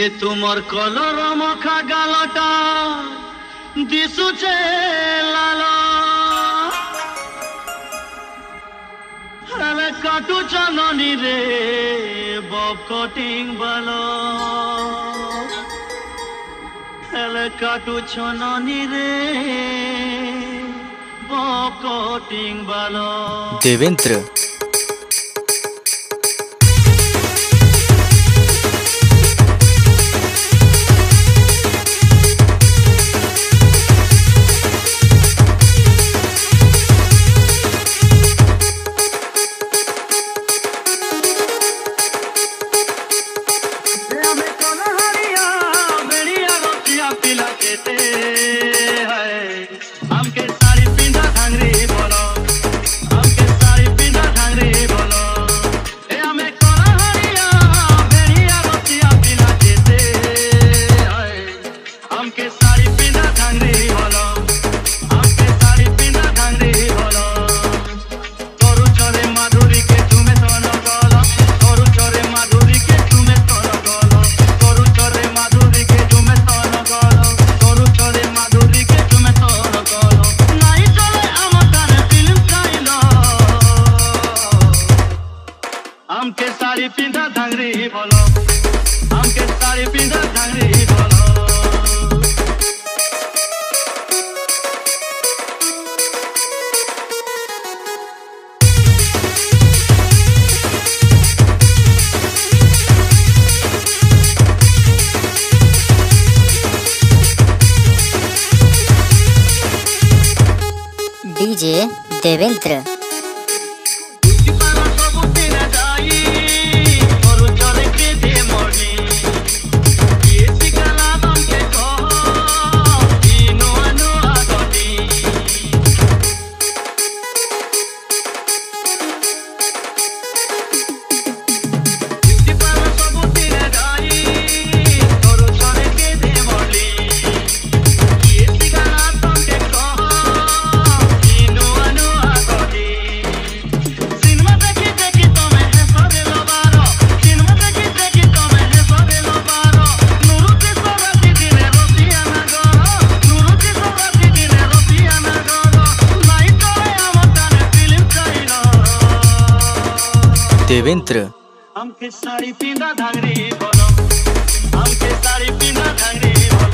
ଏ ତୁମର କଲର ମଖା ଗାଲଟା ଦିଶୁଛେ ଲାଲ ହେଲେ କାଟୁଛ ନନୀରେ ବବ୍ କଟିଂ ବାଲ ହେଲେ କାଟୁଛ ନନୀରେ बब कटिंग बाल देवेंद्र हमके साड़ी पिंधा धांगरी बोलो हमके साड़ी पिंधा धांगरी बोलो डीजे देवेंद्र देवेंद्र हमके साड़ी पिंधा धांगरी बोलो हमके साड़ी पिंधा धांगरी बोलो